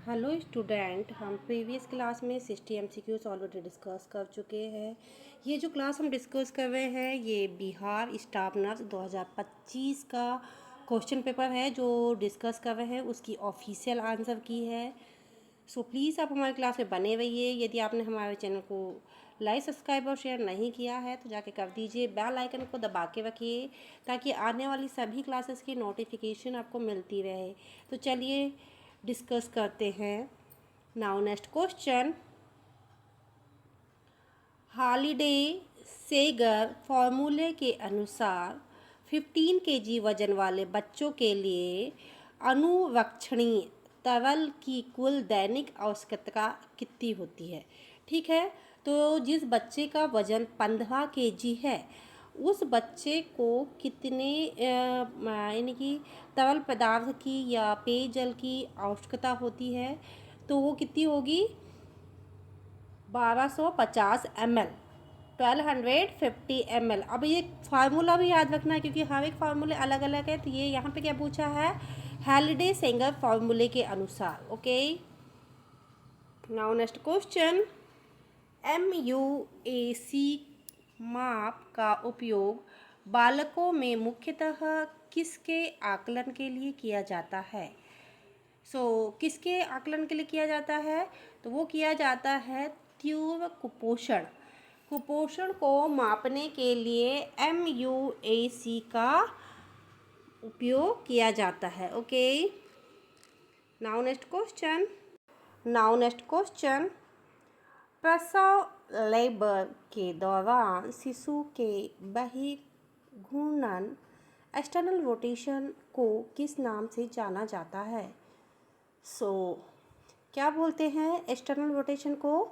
Hello student, हम previous class में 60 MCQs already discuss कर चुके हैं। ये जो क्लास हम डिस्कस कर रहे हैं ये बिहार स्टाफ नर्स 2025 का क्वेश्चन पेपर है जो डिस्कस कर रहे हैं, उसकी ऑफिशियल आंसर की है। सो प्लीज़ आप हमारे क्लास में बने रहिए। यदि आपने हमारे चैनल को लाइक, सब्सक्राइब और शेयर नहीं किया है तो जाके कर दीजिए। बेल आइकन को दबा के रखिए ताकि आने वाली सभी क्लासेस की नोटिफिकेशन आपको मिलती रहे। तो चलिए डिस्कस करते हैं। नाउ नेक्स्ट क्वेश्चन, हॉलिडे सेगर फॉर्मूले के अनुसार 15 kg वजन वाले बच्चों के लिए अनुवक्षणीय तरल की कुल दैनिक आवश्यकता कितनी होती है। ठीक है, तो जिस बच्चे का वजन 15 kg है उस बच्चे को कितने यानी कि तरल पदार्थ की या पेयजल की आवश्यकता होती है, तो वो कितनी होगी 1250 ml, 1250 ml। अब ये फार्मूला भी याद रखना है क्योंकि हर एक फार्मूले अलग अलग है। तो ये यहाँ पे क्या पूछा है, हॉलिडे सेगर फार्मूले के अनुसार। Okay, now next question, MUAC माप का उपयोग बालकों में मुख्यतः किसके आकलन के लिए किया जाता है। किसके आकलन के लिए किया जाता है, तो वो किया जाता है तीव्र कुपोषण को मापने के लिए MUAC का उपयोग किया जाता है। ओके, नाउ नेक्स्ट क्वेश्चन, प्रसव लेबर के दौरान शिशु के बहिर्घूर्णन एक्सटर्नल रोटेशन को किस नाम से जाना जाता है। क्या बोलते हैं एक्सटर्नल रोटेशन को,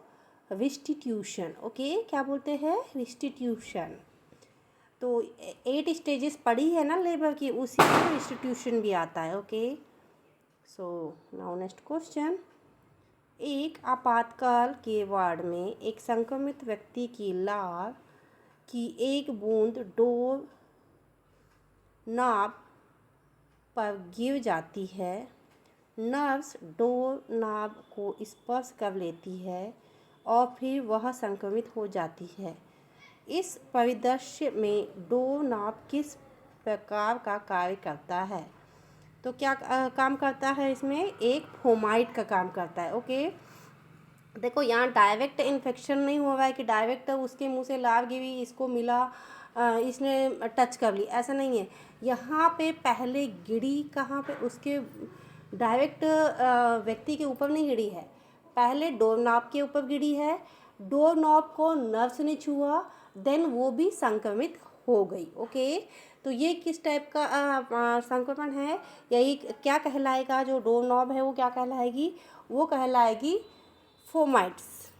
रिस्टिट्यूशन। ओके, क्या बोलते हैं, रिस्टिट्यूशन। तो 8 स्टेजेस पढ़ी है ना लेबर की, उसी में रिस्टिट्यूशन भी आता है। ओके, नाउ नेक्स्ट क्वेश्चन, एक आपातकाल के वार्ड में एक संक्रमित व्यक्ति की लार की एक बूंद डोर नॉब पर गिर जाती है। नर्स डोर नॉब को स्पर्श कर लेती है और फिर वह संक्रमित हो जाती है। इस परिदृश्य में डोर नॉब किस प्रकार का कार्य करता है, तो क्या काम करता है, इसमें एक फोमाइट का काम करता है। ओके, देखो यहाँ डायरेक्ट इन्फेक्शन नहीं हो रहा है कि डायरेक्ट उसके मुंह से लार गिरी, इसको मिला, इसने टच कर ली, ऐसा नहीं है। यहाँ पे पहले गिरी कहाँ पे, उसके डायरेक्ट व्यक्ति के ऊपर नहीं गिरी है, पहले डोर नॉब के ऊपर गिरी है। डोर नॉब को नर्स ने छुआ, देन वो भी संक्रमित हो गई। ओके, तो ये किस टाइप का संक्रमण है, यही क्या कहलाएगा, जो डोर नॉब है वो क्या कहलाएगी, वो कहलाएगी fomites.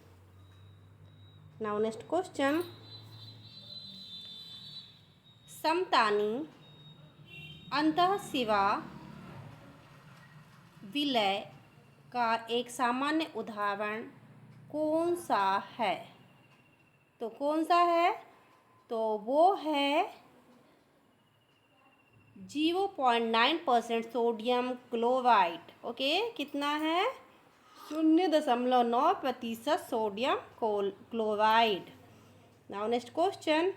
Now next question, Samtani अंतःशिरा विलय का एक सामान्य उदाहरण कौन सा है, तो कौन सा है, तो वो है 0.9% सोडियम क्लोराइड। ओके, कितना है, 0.9% sodium chloride. Now next question,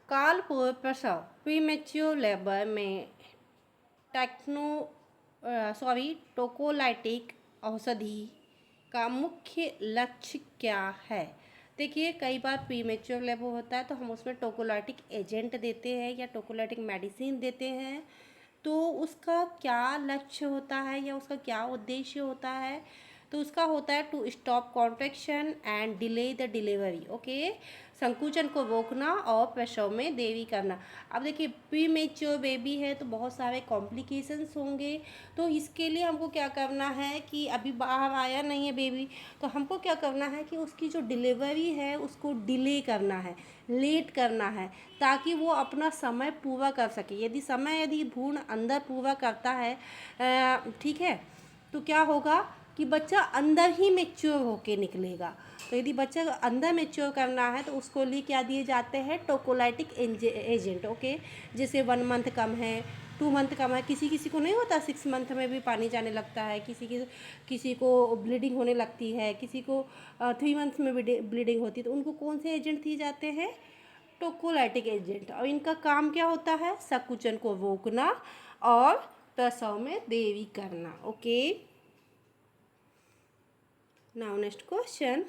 कालपूर्व प्रसव प्रीमेच्योर लेबर में टोकोलाइटिक औषधि का मुख्य लक्ष्य क्या है। देखिए, कई बार प्रीमेच्योर लेबर होता है तो हम उसमें टोकोलाइटिक एजेंट देते हैं या टोकोलाइटिक मेडिसिन देते हैं, तो उसका क्या लक्ष्य होता है या उसका क्या उद्देश्य होता है, तो उसका होता है to stop contraction and delay the delivery. Okay, संकुचन को रोकना और प्रसव में देरी करना। अब देखिए, प्रीमेच्योर बेबी है तो बहुत सारे कॉम्प्लिकेशंस होंगे, तो इसके लिए हमको क्या करना है कि अभी बाहर आया नहीं है बेबी, तो हमको क्या करना है कि उसकी जो डिलीवरी है उसको डिले करना है, लेट करना है, ताकि वो अपना समय पूरा कर सके। यदि भ्रूण अंदर पूरा करता है, ठीक है, तो क्या होगा कि बच्चा अंदर ही मैच्योर होके निकलेगा। तो यदि बच्चा अंदर मैच्योर करना है तो उसको लिए क्या दिए जाते हैं, टोकोलाइटिक एजेंट। ओके, जैसे 1 मंथ कम है, 2 मंथ का है, किसी किसी को नहीं होता 6 मंथ में भी पानी जाने लगता है, किसी को ब्लीडिंग होने लगती है, किसी को 3 मंथ्स में भी ब्लीडिंग होती है। तो उनको कौन से एजेंट दिए जाते हैं? टोकोलाइटिक एजेंट। और इनका काम क्या होता है? संकुचन को रोकना और प्रसव में देरी करना। Okay, now next question.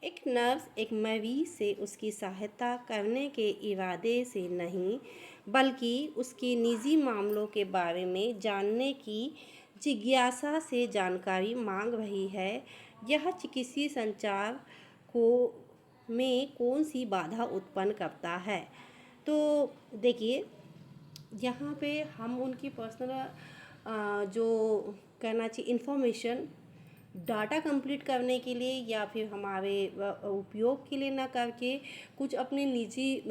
एक नर्स एक मरीज से उसकी सहायता करने के इरादे से नहीं बल्कि उसके निजी मामलों के बारे में जानने की जिज्ञासा से जानकारी मांग रही है। यह चिकित्सीय संचार को में कौन सी बाधा उत्पन्न करता है? तो देखिए, यहाँ पे हम उनकी पर्सनल जो कहना चाहिए इंफॉर्मेशन डाटा कंप्लीट करने के लिए या फिर हमारे उपयोग के लिए ना करके कुछ अपने निजी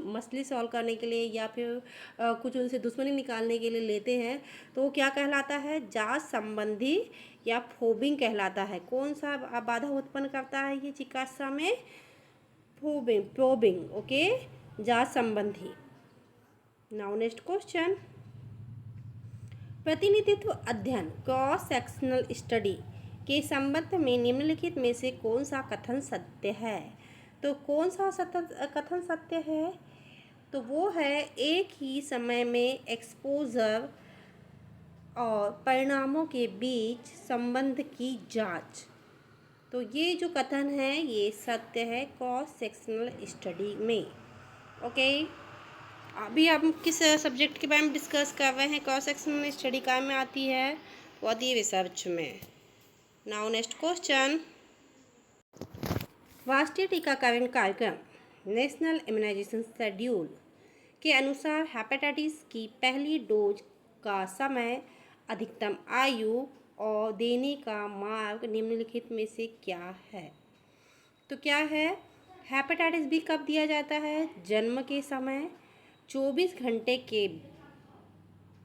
मसले सॉल्व करने के लिए या फिर कुछ उनसे दुश्मनी निकालने के लिए लेते हैं, तो वो क्या कहलाता है? जांच संबंधी या फोबिंग कहलाता है। कौन सा बाधा उत्पन्न करता है ये चिकित्सा में? प्रोबिंग। ओके, जांच संबंधी। Now next question. प्रतिनिधित्व अध्ययन क्रॉस सेक्शनल स्टडी के संबंध में निम्नलिखित में से कौन सा कथन सत्य है? तो कौन सा कथन सत्य है? तो वो है एक ही समय में एक्सपोजर और परिणामों के बीच संबंध की जांच। तो ये जो कथन है ये सत्य है क्रॉस सेक्शनल स्टडी में। ओके, अभी हम किस सब्जेक्ट के बारे में डिस्कस कर रहे हैं? क्रॉस सेक्शनल स्टडी काम में आती है, वो आती है रिसर्च में। Now next question. राष्ट्रीय टीकाकरण कार्यक्रम नेशनल इम्यूनाइजेशन शेड्यूल के अनुसार हेपेटाइटिस की पहली डोज का समय, अधिकतम आयु और देने का मार्ग निम्नलिखित में से क्या है? तो क्या है? हेपेटाइटिस बी कब दिया जाता है? जन्म के समय 24 घंटे के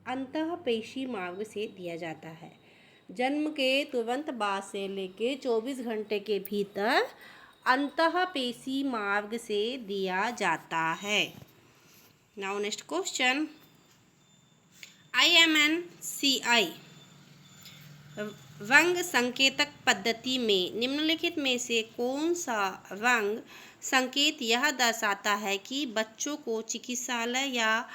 अंतःपेशी मार्ग से दिया जाता है। जन्म के तुरंत बाद से लेके 24 घंटे के भीतर अंतःपेशी मार्ग से दिया जाता है। Now next question. IMNCI रंग संकेतक पद्धति में निम्नलिखित में से कौन सा रंग संकेत यह दर्शाता है कि बच्चों को चिकित्सालय या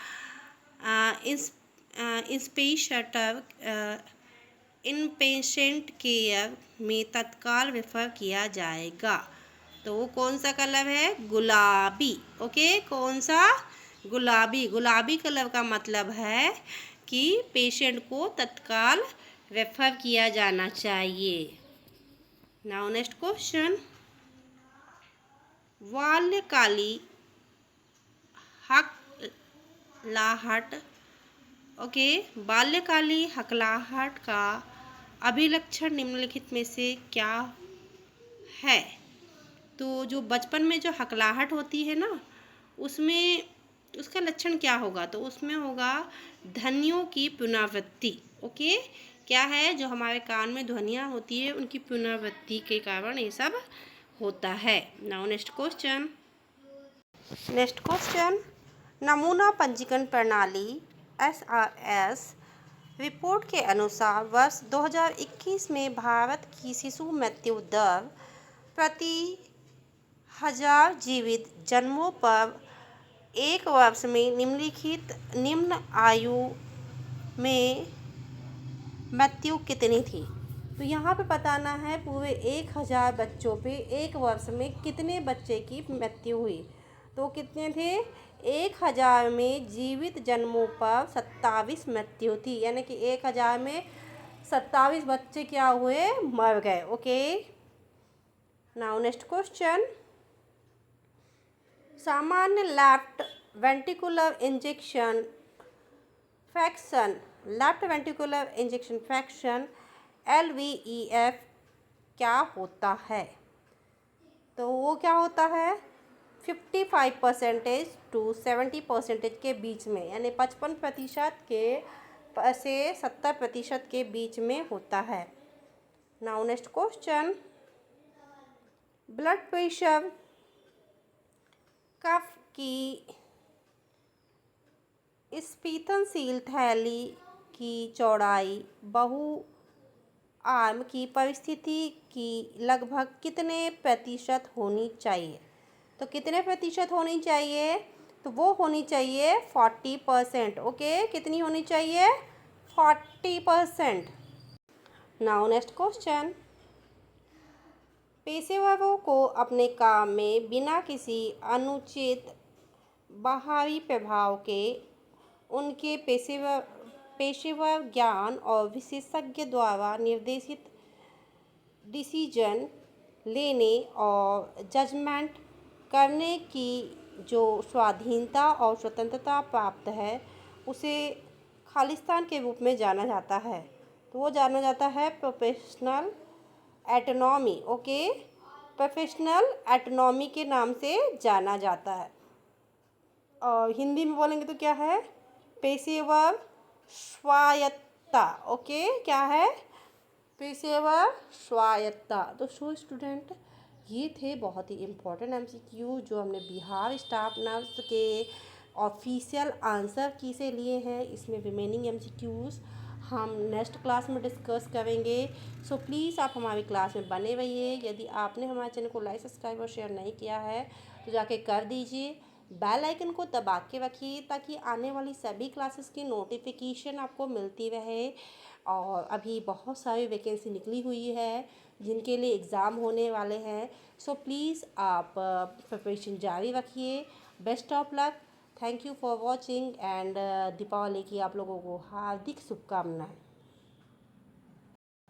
इनपेशेंट केयर में तत्काल रेफर किया जाएगा? तो वो कौन सा कलर है? गुलाबी। ओके, कौन सा? गुलाबी। गुलाबी कलर का मतलब है कि पेशेंट को तत्काल रेफर किया जाना चाहिए। Now next question. बाल्यकाली हकलाहट। ओके, बाल्यकाली हकलाहट का अभिलक्षण निम्नलिखित में से क्या है? तो जो बचपन में जो हकलाहट होती है ना, उसमें उसका लक्षण क्या होगा? तो उसमें होगा ध्वनियों की पुनरावृत्ति। ओके, क्या है? जो हमारे कान में ध्वनियाँ होती है उनकी पुनरावृत्ति के कारण ये सब होता है। Now next question. Next question. नमूना पंजीकरण प्रणाली SRS रिपोर्ट के अनुसार वर्ष 2021 में भारत की शिशु मृत्यु दर प्रति 1000 जीवित जन्मों पर एक वर्ष में निम्न आयु में मृत्यु कितनी थी? तो यहाँ पे बताना है पूरे 1000 बच्चों पे एक वर्ष में कितने बच्चे की मृत्यु हुई। तो कितने थे? 1000 में जीवित जन्मों पर 27 मृत्यु थी, यानी कि 1000 में 27 बच्चे क्या हुए? मर गए। Okay, now next question. सामान्य left ventricular injection fraction LVEF क्या होता है? तो वो क्या होता है? 55% to 70% के बीच में, यानी 55% के से 70% के बीच में होता है। Now next question. Blood pressure cuff की स्पीतनशील थैली की चौड़ाई बहुआयाम की परिस्थिति की लगभग कितने प्रतिशत होनी चाहिए? तो कितने प्रतिशत होनी चाहिए? तो वो होनी चाहिए 40%। ओके, कितनी होनी चाहिए? 40%। Now next question. पेशेवरों को अपने काम में बिना किसी अनुचित बाहरी प्रभाव के उनके पेशेवर ज्ञान और विशेषज्ञ द्वारा निर्देशित डिसीजन लेने और जजमेंट करने की जो स्वाधीनता और स्वतंत्रता प्राप्त है उसे खालिस्तान के रूप में जाना जाता है। तो वो जाना जाता है professional autonomy. Okay, professional autonomy के नाम से जाना जाता है। और हिंदी में बोलेंगे तो क्या है? पेशेवर स्वायत्तता। ओके, क्या है? पेशेवर स्वायत्तता। तो स्टूडेंट, ये थे बहुत ही इम्पोर्टेंट MCQ जो हमने बिहार स्टाफ नर्स के ऑफिशियल आंसर की से लिए हैं। इसमें रिमेनिंग MCQs हम नेक्स्ट क्लास में डिस्कस करेंगे। सो प्लीज़ आप हमारी क्लास में बने रहिए। यदि आपने हमारे चैनल को लाइक, सब्सक्राइब और शेयर नहीं किया है तो जाके कर दीजिए। बेल आइकन को दबा के रखिए ताकि आने वाली सभी क्लासेस की नोटिफिकेशन आपको मिलती रहे। और अभी बहुत सारी वैकेंसी निकली हुई है जिनके लिए एग्ज़ाम होने वाले हैं। सो प्लीज़ आप प्रिपरेशन जारी रखिए। Best of luck. Thank you for watching and Deepawali की आप लोगों को हार्दिक शुभकामनाएं।